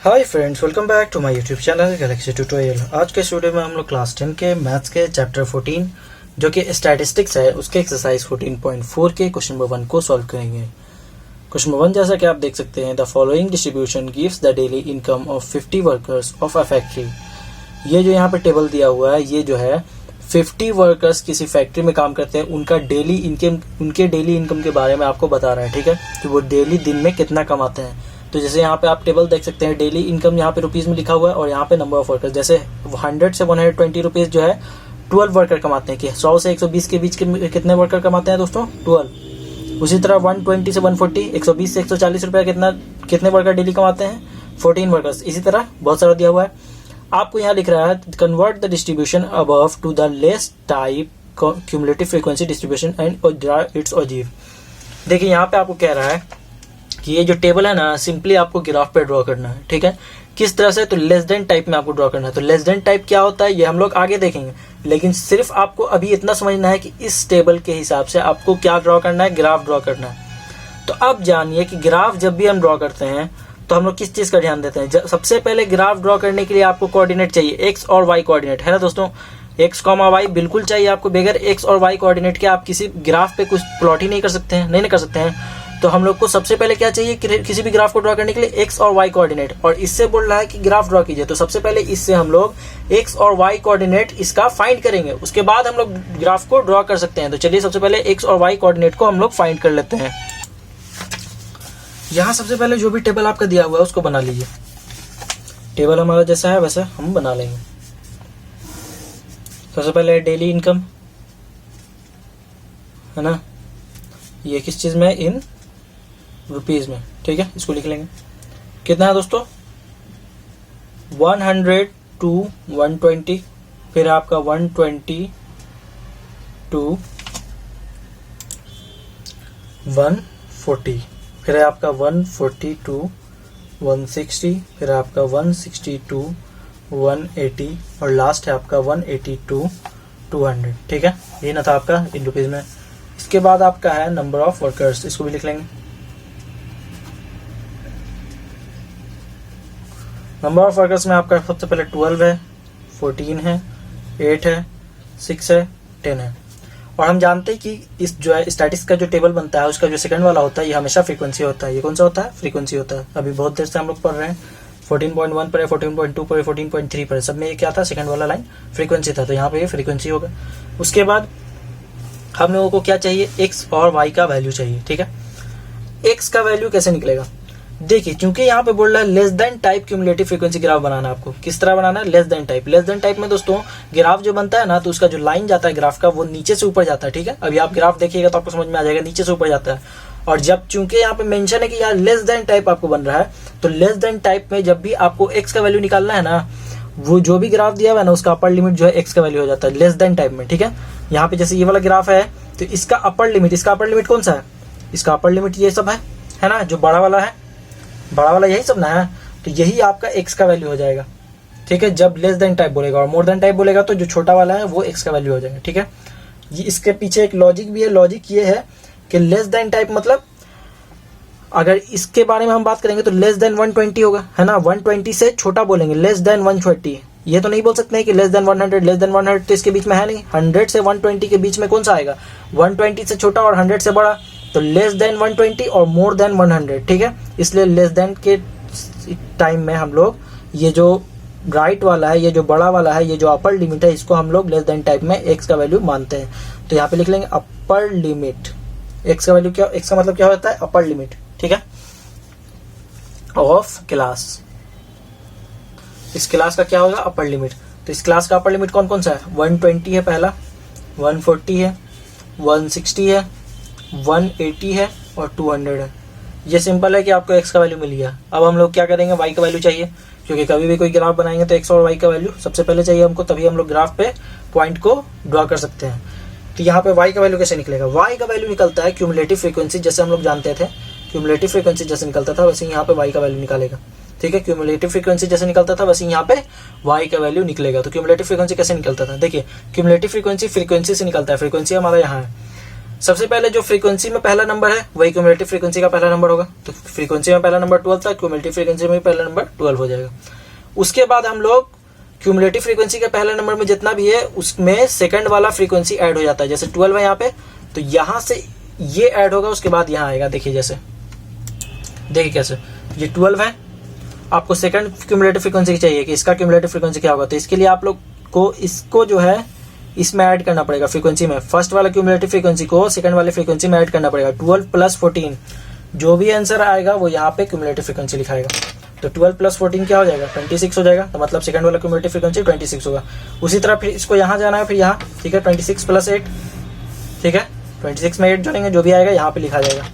Hi friends, welcome back to my YouTube channel Galaxy tutorial. आज के video में हम लोग क्लास 10 के मैथ्स के चैप्टर 14 जो कि स्टैटिस्टिक्स है उसके एक्सरसाइज 14.4 के क्वेश्चन नंबर 1 को सॉल्व करेंगे। क्वेश्चन नंबर 1 जैसा कि आप देख सकते हैं, the following distribution gives the daily income of 50 workers of a factory. ये जो यहाँ पे टेबल दिया हुआ है, ये जो है 50 वर्कर्स किसी फैक्ट्री में काम करते हैं, उनका डेली इनकम, उनके डेली इनकम के बारे में आपको बता रहा है। ठीक है, कि वो डेली दिन में कितना कमाते हैं। तो जैसे यहाँ पे आप टेबल देख सकते हैं, डेली इनकम यहाँ पे रुपीज में लिखा हुआ है और यहाँ पे नंबर ऑफ वर्कर्स। जैसे 100 से 120 रुपीज जो है 12 वर्कर कमाते हैं। कि 100 से 120 के बीच के कितने वर्कर कमाते हैं दोस्तों? 12। उसी तरह 120 से 140, 120 से 140 रुपया कितने वर्कर डेली कमाते हैं? 14 वर्कर्स। इसी तरह बहुत सारा दिया हुआ है। आपको यहाँ लिख रहा है convert the distribution above to the less type cumulative frequency distribution and it's अजीव। देखिए यहाँ पे आपको कह रहा है कि ये जो टेबल है ना, सिंपली आपको ग्राफ पे ड्रॉ करना है। ठीक है, किस तरह से? तो लेस देन टाइप में आपको ड्रॉ करना है। तो लेस देन टाइप क्या होता है ये हम लोग आगे देखेंगे, लेकिन सिर्फ आपको अभी इतना समझना है कि इस टेबल के हिसाब से आपको क्या ड्रॉ करना है, ग्राफ ड्रॉ करना है। तो अब जानिए कि ग्राफ जब भी हम ड्रॉ करते हैं तो हम लोग किस चीज का ध्यान देते हैं। सबसे पहले ग्राफ ड्रॉ करने के लिए आपको कोऑर्डिनेट चाहिए, एक्स और वाई कोऑर्डिनेट, है ना दोस्तों। एक्स कॉमा वाई बिल्कुल चाहिए आपको। बगैर एक्स और वाई कोऑर्डिनेट के आप किसी ग्राफ पे कुछ प्लॉट ही नहीं कर सकते हैं, नहीं कर सकते हैं। तो हम लोग को सबसे पहले क्या चाहिए, किसी भी ग्राफ को ड्रॉ करने के लिए एक्स और वाई कोऑर्डिनेट। और इससे बोल रहा है कि ग्राफ ड्रॉ कीजिए, तो सबसे पहले इससे हम लोग एक्स और वाई कोऑर्डिनेट इसका फाइंड करेंगे, उसके बाद हम लोग ग्राफ को ड्रॉ कर सकते हैं। तो चलिए सबसे पहले एक्स और वाई कोऑर्डिनेट को हम लोग फाइंड कर लेते हैं। यहाँ सबसे पहले जो भी टेबल आपका दिया हुआ है उसको बना लीजिए। टेबल हमारा जैसा है वैसे हम बना लेंगे। सबसे पहले डेली इनकम है ना, ये किस चीज में? इन रुपीज में। ठीक है, इसको लिख लेंगे। कितना है दोस्तों? 100 to 120, फिर आपका 120 to 140, फिर आपका 140 to 160, फिर आपका 160 to 180 और लास्ट है आपका 180 to 200। ठीक है, ये ना था आपका इन रुपीज में। इसके बाद आपका है नंबर ऑफ वर्कर्स, इसको भी लिख लेंगे। नंबर ऑफ वर्कर्स में आपका सबसे पहले 12 है, 14 है, 8 है, 6 है, 10 है। और हम जानते हैं कि इस जो है स्टैटिस्टिक्स का जो टेबल बनता है उसका जो सेकंड वाला होता है ये हमेशा फ्रीक्वेंसी होता है। ये कौन सा होता है? फ्रीक्वेंसी होता है। अभी बहुत देर से हम लोग पढ़ रहे हैं, 14.1 पर है, 14.2 पर है, 14.3 पर है, सब में ये क्या था? सेकंड वाला लाइन फ्रीक्वेंसी था। तो यहाँ पे ये फ्रीक्वेंसी होगा। उसके बाद हम लोगों को क्या चाहिए? एक्स और वाई का वैल्यू चाहिए। ठीक है, एक्स का वैल्यू कैसे निकलेगा? देखिए, क्योंकि यहाँ पे बोल रहा है less than type cumulative frequency graph बनाना है आपको। किस तरह बनाना है? Less than type. Less than type में दोस्तों ग्राफ जो बनता है ना, तो उसका जो लाइन जाता है ग्राफ का वो नीचे से ऊपर जाता है। ठीक है, अभी आप ग्राफ देखिएगा तो आपको समझ में आ जाएगा, नीचे से ऊपर जाता है। और जब चूंकि यहाँ पे मेंशन है कि यार लेस देन टाइप आपको बन रहा है, तो लेस देन टाइप में जब भी आपको एक्स का वैल्यू निकालना है ना, वो जो भी ग्राफ दिया हुआ है ना उसका अपर लिमिट जो है एक्स का वैल्यू हो जाता है लेस देन टाइप में। ठीक है, यहाँ पे जैसे ये वाला ग्राफ है तो इसका अपर लिमिट कौन सा है? इसका अपर लिमिट ये सब है ना, जो बड़ा वाला है, बड़ा वाला यही सब ना है। तो यही आपका एक्स का वैल्यू हो जाएगा। ठीक है, जब लेस देन टाइप बोलेगा। और मोर देन टाइप बोलेगा तो जो छोटा वाला है वो एक्स का वैल्यू हो जाएगा। ठीक है, ये इसके पीछे एक लॉजिक भी है। लॉजिक ये है कि लेस देन टाइप मतलब अगर इसके बारे में हम बात करेंगे तो लेस देन 120 होगा, है ना। 120 से छोटा बोलेंगे, लेस देन 120। ये तो नहीं बोल सकते हैं कि लेस देन 100, लेस देन 100 तो इसके बीच में है नहीं। 100 से 120 के बीच में कौन सा आएगा? 120 से छोटा और 100 से बड़ा। तो लेस देन 120 और मोर देन 100। ठीक है, इसलिए लेस देन के टाइम में हम लोग ये जो राइट वाला है, ये जो बड़ा वाला है, ये जो अपर लिमिट है, इसको हम लोग लेस देन टाइप में एक्स का वैल्यू मानते हैं। तो यहाँ पे लिख लेंगे अपर लिमिट। एक्स का वैल्यू क्या? एक्स का मतलब क्या होता है? Upper limit. ठीक है, ऑफ क्लास। इस क्लास का क्या होगा? Upper limit. तो इस क्लास का अपर लिमिट कौन कौन सा है? 120 है पहला, 140 है, 160 है, 180 है और 200 है। ये सिंपल है कि आपको एक्स का वैल्यू मिल गया। अब हम लोग क्या करेंगे? वाई का वैल्यू चाहिए, क्योंकि कभी भी कोई ग्राफ बनाएंगे तो एक्स और वाई का वैल्यू सबसे पहले चाहिए हमको, तभी हम लोग ग्राफ पे पॉइंट को ड्रॉ कर सकते हैं। तो यहाँ पे वाई का वैल्यू कैसे निकलेगा? वाई का वैल्यू निकलता है क्यूमुलेटिव फ्रीक्वेंसी, जैसे हम लोग जानते थे क्यूमुलेटिव फ्रीक्वेंसी जैसे निकलता था वैसे यहाँ पे वाई का वैल्यू निकालेगा। ठीक है, क्यूमुलेटिव फ्रीक्वेंसी जैसे निकलता था वैसे यहाँ पे वाई का वैल्यू निकलेगा। तो क्यूमुलेटिव फ्रीक्वेंसी कैसे निकलता था? देखिए, क्यूमुलेटिव फ्रीक्वेंसी से निकलता है। फ्रीक्वेंसी हमारा यहाँ है, सबसे पहले जो फ्रीक्वेंसी में पहला नंबर है वही क्यूमुलेटिव फ्रीक्वेंसी का पहला नंबर होगा, तो फ्रीक्वेंसी में पहला नंबर 12 था, क्यूमुलेटिव फ्रीक्वेंसी में पहला नंबर 12 हो जाएगा। उसके बाद हम लोग क्यूमुलेटिव फ्रीक्वेंसी के पहले नंबर में जितना भी है उसमें सेकंड वाला फ्रीक्वेंसी ऐड हो जाता है। जैसे 12 है यहाँ पे, तो यहाँ से ये ऐड होगा, उसके बाद यहाँ आएगा। देखिए जैसे, देखिए कैसे, ये 12 है, आपको सेकंड क्यूमुलेटिव फ्रीक्वेंसी चाहिए कि इसका क्यूमुलेटिव फ्रीक्वेंसी क्या होगा, तो इसके लिए आप लोग को इसको जो है इसमें ऐड करना पड़ेगा फ्रीक्वेंसी में। फर्स्ट वाला क्यूमुलेटिव फ्रीक्वेंसी को सेकंड वाले फ्रीक्वेंसी में ऐड करना पड़ेगा। 12 + 14 जो भी आंसर आएगा वो यहाँ पे क्यूमुलेटिव फ्रीक्वेंसी लिखाएगा। तो 12 + 14 क्या हो जाएगा, 26 हो जाएगा, तो मतलब सेकंड वाला क्यूमुलेटिव फ्रीक्वेंसी 26 होगा। उसी तरह फिर इसको यहाँ जाना है, फिर यहाँ, ठीक है, 26 + 8, ठीक है, 26 में 8 जोड़ेंगे, जो भी आएगा यहाँ पे लिखा जाएगा।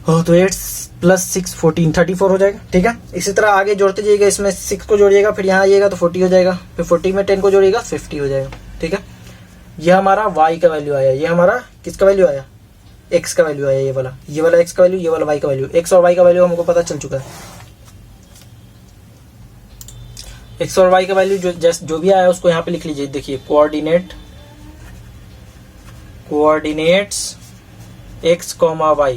तो 8 + 6 14 34 हो जाएगा, ठीक है। इसी तरह आगे जोड़ते जाइएगा, इसमें 6 को जोड़िएगा, फिर यहाँ आइएगा तो 40 हो जाएगा, फिर 40 में 10 को जोड़िएगा 50 हो जाएगा, ठीक है। ये हमारा y का वैल्यू आया, ये हमारा किसका वैल्यू आया, x का वैल्यू आया, ये वाला x का वैल्यू, ये वाला y का वैल्यू। x और y का वैल्यू हमको पता चल चुका है। x और y का वैल्यू जो भी आया उसको यहाँ पे लिख लीजिए। देखिए coordinates x, y,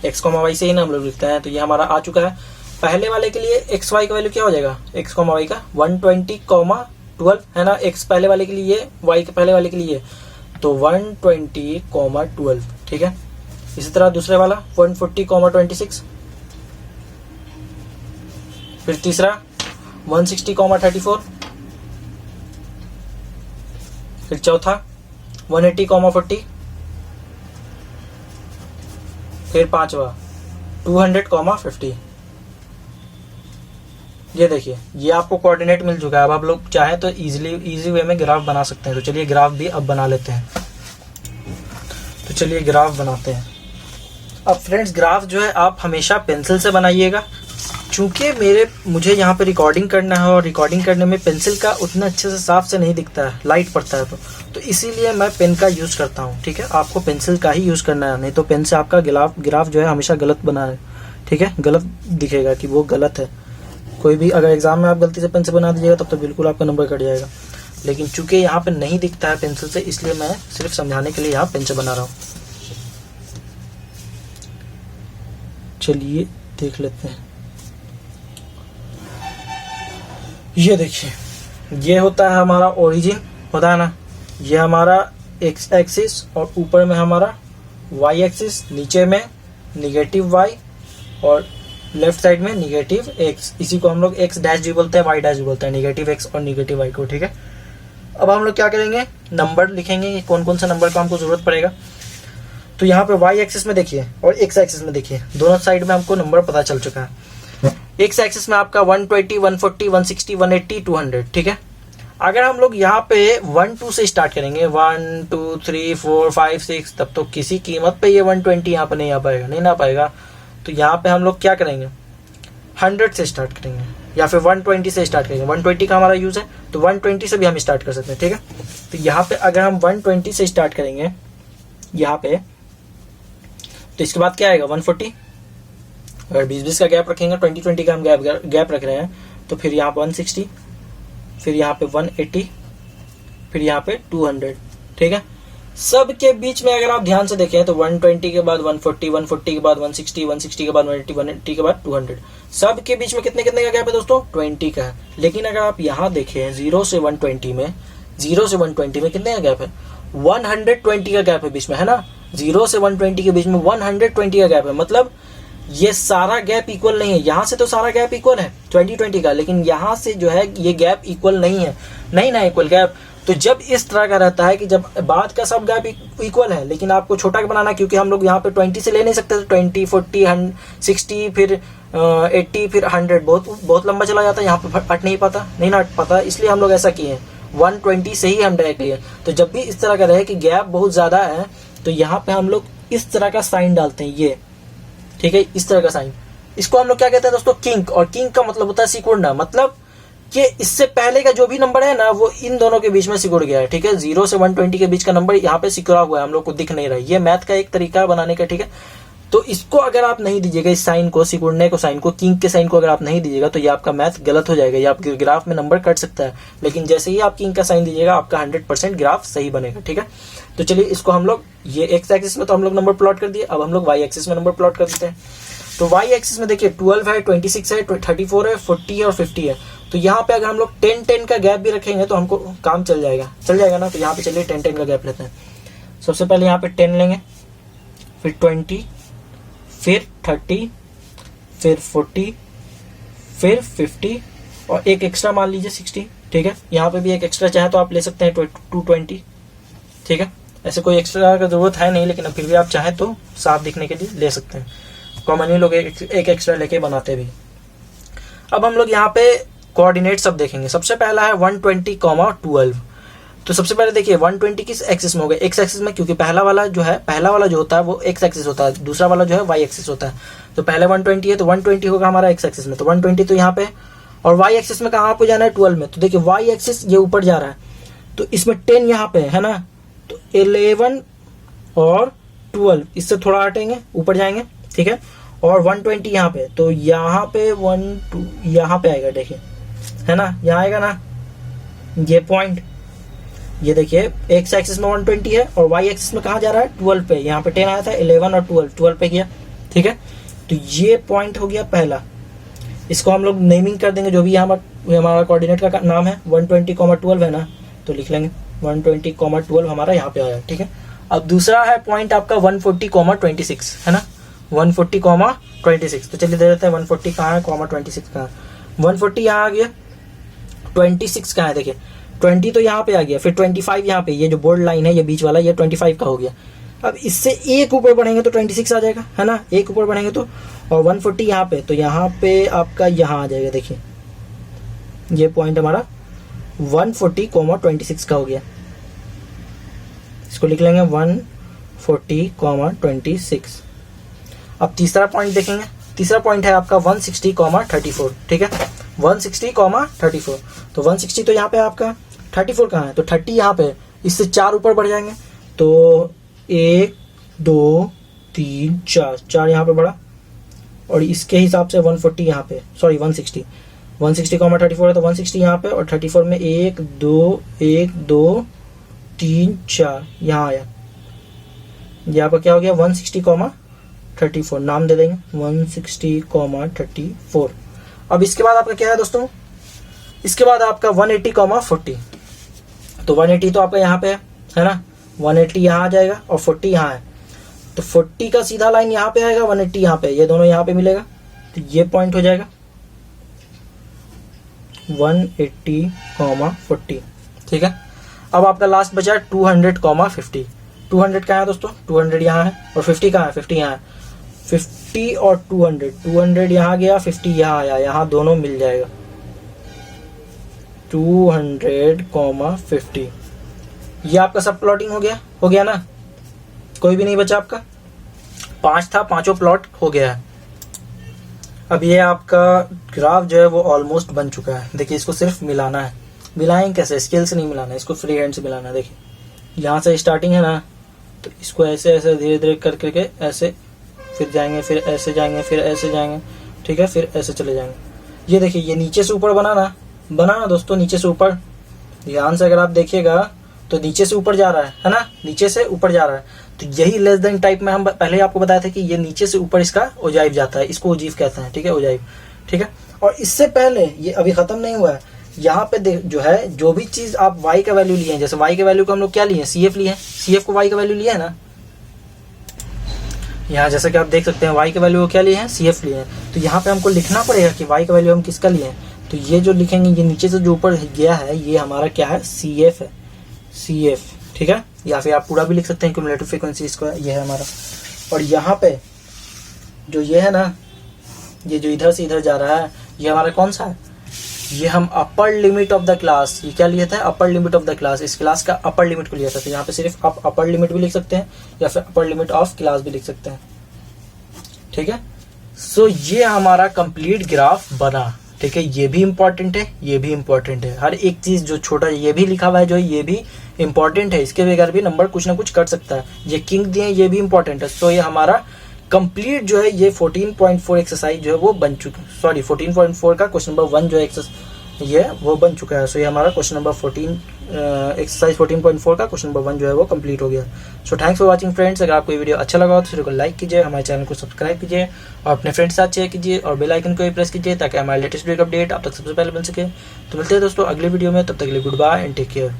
x, y से ही ना हम लोग लिखते हैं, तो ये हमारा आ चुका है। पहले वाले के लिए x, y का वैल्यू क्या हो जाएगा, x, y का 120, 12 है ना, x पहले वाले के लिए, y के पहले वाले के लिए, तो 120, 12, ठीक है। इसी तरह दूसरे वाला 140, 26, फिर तीसरा 160, 34, फिर चौथा 180, 40, फिर पांचवा 200, 50। ये देखिए, ये आपको कोऑर्डिनेट मिल चुका है। अब आप लोग चाहें तो इजी वे में ग्राफ बना सकते हैं। तो चलिए ग्राफ भी अब बना लेते हैं। तो चलिए ग्राफ बनाते हैं। अब फ्रेंड्स, ग्राफ जो है आप हमेशा पेंसिल से बनाइएगा, चूंकि मुझे यहाँ पे रिकॉर्डिंग करना है और रिकॉर्डिंग करने में पेंसिल का उतना अच्छे से साफ से नहीं दिखता है, लाइट पड़ता है, तो इसीलिए मैं पेन का यूज़ करता हूँ, ठीक है। आपको पेंसिल का ही यूज़ करना है, नहीं तो पेन से आपका ग्राफ जो है हमेशा गलत बना है, ठीक है, गलत दिखेगा कि वो गलत है। कोई भी अगर एग्जाम में आप गलती से पेन से बना दीजिएगा तब तो बिल्कुल आपका नंबर कट जाएगा। लेकिन चूंकि यहाँ पे नहीं दिखता है पेंसिल से, इसलिए मैं सिर्फ समझाने के लिए यहाँ पेन से बना रहा हूँ। चलिए देख लेते हैं। ये देखिए, ये होता है हमारा ओरिजिन, होता है ना, ये हमारा एक्स एक्सिस और ऊपर में हमारा वाई एक्सिस, नीचे में निगेटिव वाई और लेफ्ट साइड में निगेटिव एक्स। इसी को हम लोग एक्स डैश भी बोलते हैं, वाई डैश भी बोलते हैं, निगेटिव एक्स और निगेटिव वाई को, ठीक है। अब हम लोग क्या करेंगे, नंबर लिखेंगे कि कौन कौन सा नंबर का हमको जरूरत पड़ेगा। तो यहाँ पे वाई एक्सिस में देखिए और एक्स एक्सिस में देखिए, दोनों साइड में हमको नंबर पता चल चुका है। एक्स एक्सिस में आपका 120, 140, 160, 180, 200, ठीक है। अगर हम लोग यहाँ पे 1, 2 से स्टार्ट करेंगे, 1, 2, 3, 4, 5, 6, तब तो किसी कीमत पे ये 120 यहाँ पे नहीं आ पाएगा, नहीं ना पाएगा। तो यहाँ पे हम लोग क्या करेंगे, 100 से स्टार्ट करेंगे या फिर 120 से स्टार्ट करेंगे। 120 का हमारा यूज है, तो 120 से भी हम स्टार्ट कर सकते हैं, ठीक है। तो यहाँ पे अगर हम 120 से स्टार्ट करेंगे यहाँ पे, तो इसके बाद क्या आएगा 140। अगर 20-20 का गैप रखेंगे, 20-20 का हम गैप रख रहे हैं, तो फिर यहाँ पे 160, फिर यहाँ पे 180, फिर यहाँ पे 200, ठीक है। सब के बीच में अगर आप ध्यान से देखें तो 120 के बाद 140, 140 के बाद 160, 160 के बाद 180, 180 के बाद 200, सब के बीच में कितने कितने का गैप है दोस्तों, 20 का है। लेकिन अगर आप यहाँ देखें 0 से 120 में कितने का गैप है, 120 का गैप है बीच में, है ना। 0 से 120 के बीच में 120 का गैप है, मतलब ये सारा गैप इक्वल नहीं है। यहाँ से तो सारा गैप इक्वल है 20 का, लेकिन यहाँ से जो है ये गैप इक्वल नहीं है, नहीं ना इक्वल गैप। तो जब इस तरह का रहता है कि जब बाद का सब गैप इक्वल है, लेकिन आपको छोटा बनाना, क्योंकि हम लोग यहाँ पे 20 से ले नहीं सकते, तो 20, 40, 60, फिर 80, फिर 100, बहुत लंबा चला जाता है, यहाँ पे अट नहीं पाता, इसलिए हम लोग ऐसा किए हैं 120 से ही हम डायरेक्ट लिए। तो जब भी इस तरह का रहे कि गैप बहुत ज़्यादा है, तो यहाँ पे हम लोग इस तरह का साइन डालते हैं, ये, ठीक है, इस तरह का साइन। इसको हम लोग क्या कहते हैं दोस्तों, किंक। और किंक का मतलब होता है सिकुड़ना, मतलब कि इससे पहले का जो भी नंबर है ना, वो इन दोनों के बीच में सिकुड़ गया है, ठीक है। 0 से 120 के बीच का नंबर यहाँ पे सिकुड़ा हुआ है, हम लोग को दिख नहीं रहा है। ये मैथ का एक तरीका बनाने का, ठीक है। तो इसको अगर आप नहीं दीजिएगा, इस साइन को, सिकुड़ने को साइन को, किंग के साइन को अगर आप नहीं दीजिएगा तो ये आपका मैथ गलत हो जाएगा, ये आपके ग्राफ में नंबर कट सकता है। लेकिन जैसे ही आप किंग का साइन दीजिएगा आपका 100% ग्राफ सही बनेगा। ठीक है, तो चलिए इसको हम लोग, ये एक्स एक्सिस में तो हम लोग नंबर प्लॉट कर दिए, अब हम लोग वाई एक्सिस में नंबर प्लॉट कर देते हैं। तो वाई एक्सिस में देखिए 12 है, 26 है, 34 है, 40 है और 50 है। तो यहाँ पे अगर हम लोग 10-10 का गैप भी रखेंगे तो हमको काम चल जाएगा ना। तो यहाँ पे चलिए 10-10 का गैप लेते हैं। सबसे पहले यहाँ पे 10 लेंगे, फिर 20, फिर 30, फिर 40, फिर 50 और एक एक्स्ट्रा मान लीजिए 60। ठीक है, यहाँ पे भी एक एक्स्ट्रा चाहे तो आप ले सकते हैं 220। ठीक है, ऐसे कोई एक्स्ट्रा का जरूरत है नहीं, लेकिन फिर भी आप चाहें तो साफ दिखने के लिए ले सकते हैं। कॉमनली लोग एक एक्स्ट्रा लेके बनाते भी। अब हम लोग यहाँ पे कोऑर्डिनेट सब देखेंगे। सबसे पहला है 120, 12। तो सबसे पहले देखिए 120 किस एक्सिस में होगा, एक्स एक्सिस में, क्योंकि पहला वाला जो होता है वो एक्स एक्सिस होता है, दूसरा वाला जो है वाई एक्सिस होता है। तो पहले 120 है तो 120 होगा हमारा एक्स एक्सिस में, तो 120 तो यहाँ पे। और वाई एक्सिस में कहाँ आपको जाना है, 12 में। तो देखिए वाई एक्सिस ये ऊपर जा रहा है, तो इसमें 10 यहाँ पे है ना, तो 11 और 12 इससे थोड़ा हटेंगे, ऊपर जाएंगे। ठीक है, और 120 यहाँ पे, तो यहाँ पे 1 2 यहाँ पे आएगा, देखिए है ना, यहाँ आएगा ना ये पॉइंट। ये देखिए एक्स एक्सिस में 120 है और वाई एक्सिस में कहाँ जा रहा है, 12 पे। यहाँ पे 10 आया था, 11 और 12 पे गया। ठीक है, तो ये पॉइंट हो गया पहला। इसको हम लोग नेमिंग कर देंगे, जो भी हमारा कोऑर्डिनेट का नाम है। 120,12 है ना, तो लिख लेंगे 120,12 हमारा यहाँ पे आया। ठीक है, अब दूसरा है पॉइंट आपका 140,26 है ना, 140,26। तो चलिए दे देते हैं 140 कहाँ है, 26 कहाँ है। 140 यहाँ आ गया, 26 कहाँ है, देखिए 20 तो यहाँ पे आ गया, फिर 25 यहाँ पे, ये जो बोल्ड लाइन है ये बीच वाला, ये 25 का हो गया। अब इससे एक ऊपर बढ़ेंगे तो 26 आ जाएगा, है ना, एक ऊपर बढ़ेंगे तो। और 140 यहाँ पे, तो यहाँ पे आपका यहाँ आ जाएगा, देखिए ये पॉइंट हमारा 140,26 का हो गया। इसको लिख लेंगे 140,26। अब तीसरा पॉइंट देखेंगे। तीसरा पॉइंट है आपका 160,34। ठीक है, 160,34। तो 160 तो यहाँ पे आपका, 34 कहाँ है, तो 30 यहाँ पे, इससे 4 ऊपर बढ़ जाएंगे। तो 1 2 3 4 यहाँ पे बढ़ा, और इसके हिसाब से 140 यहाँ पे, सॉरी 160,34 है तो 160 यहाँ पे, और 34 में 1 2 3 4 यहाँ आया। यहाँ पर क्या हो गया, 160,34 नाम दे देंगे 160,34। अब इसके बाद आपका क्या है दोस्तों, इसके बाद आपका 180,40। तो 180 तो आपका यहाँ पे है ना, 180 यहाँ आ जाएगा और 40 यहाँ है, तो 40 का सीधा लाइन यहाँ पे आएगा, 180 यहाँ पे, ये दोनों यहाँ पे मिलेगा, तो ये पॉइंट हो जाएगा 180,40। ठीक है, अब आपका लास्ट बचा 200,50। 200 कहाँ है दोस्तों, 200 यहाँ है, और 50 कहाँ है, 50 यहाँ है। 50 और 200 यहाँ गया, 50 यहाँ आया, यहाँ दोनों मिल जाएगा 200,50। ये आपका सब प्लॉटिंग हो गया ना, कोई भी नहीं बचा आपका। 5 था, पांचों प्लॉट हो गया है। अब ये आपका ग्राफ जो है वो ऑलमोस्ट बन चुका है। देखिए इसको सिर्फ मिलाना है। मिलाएं कैसे, स्केल से नहीं मिलाना है, इसको फ्री हैंड से मिलाना है। देखिए यहाँ से स्टार्टिंग है ना, तो इसको ऐसे ऐसे धीरे धीरे कर करके ऐसे, फिर जाएंगे, फिर ऐसे जाएंगे, फिर ऐसे जाएंगे। ठीक है, फिर ऐसे चले जाएंगे। ये देखिए ये नीचे से ऊपर बनाना दोस्तों, नीचे से ऊपर। ध्यान से अगर आप देखिएगा तो नीचे से ऊपर जा रहा है ना, नीचे से ऊपर जा रहा है। तो यही लेस देन टाइप में हम पहले ही आपको बताया था कि ये नीचे से ऊपर इसका ओजाइव जाता है, इसको ओजीव कहते हैं। ठीक है, ओजाइव। ठीक है, और इससे पहले ये अभी खत्म नहीं हुआ है। यहाँ पे जो है, जो भी चीज आप y का वैल्यू लिए हैं, जैसे y के वैल्यू को हम लोग क्या लिए, CF लिए हैं, CF को y का वैल्यू लिया है ना। यहाँ जैसे कि आप देख सकते हैं y के वैल्यू को क्या लिए हैं, CF लिए हैं। तो यहाँ पे हमको लिखना पड़ेगा कि y का वैल्यू हम किसका लिए हैं। तो ये जो लिखेंगे, ये नीचे से जो ऊपर गया है, ये हमारा क्या है, CF है, CF। ठीक है, या फिर आप पूरा भी लिख सकते हैं, क्यूमुलेटिव फ्रीक्वेंसी इसका ये है हमारा। और यहाँ पे जो ये है ना, ये जो इधर से इधर जा रहा है, ये हमारा कौन सा है, ये हम upper limit of the class, ये क्या लिया था, upper limit of the class, इस क्लास का अपर लिमिट को लिया था। तो यहाँ पे सिर्फ आप अपर लिमिट भी लिख सकते हैं या फिर अपर लिमिट ऑफ क्लास भी लिख सकते हैं। ठीक है, सो ये हमारा कंप्लीट ग्राफ बना। ठीक है, ये भी इंपॉर्टेंट है, ये भी इंपॉर्टेंट है। हर एक चीज जो छोटा ये भी लिखा हुआ है, जो ये भी इंपॉर्टेंट है, इसके बगैर भी नंबर कुछ ना कुछ कर सकता है। ये किंग दिए, ये भी इंपॉर्टेंट है। सो ये हमारा कंप्लीट जो है ये 14.4 एक्सरसाइज जो है वो बन चुका, सॉरी 14.4 का क्वेश्चन नंबर 1 जो है ये वो बन चुका है। सो ये हमारा क्वेश्चन नंबर 14 एक्सरसाइज 14.4 का क्वेश्चन नंबर 1 जो है वो कंप्लीट हो गया। So thanks for watching friends. अगर आपको ये वीडियो अच्छा लगा हो तो वीडियो को लाइक कीजिए, हमारे चैनल को सब्सक्राइब कीजिए और अपने फ्रेंड्स के साथ शेयर कीजिए और बेल आइकन को भी प्रेस कीजिए ताकि हमारे लेटेस्ट वीडियो का अपडेट आप तक सबसे पहले बन सके। तो मिलते हैं दोस्तों अगले वीडियो में, तब तक के लिए good bye and take care.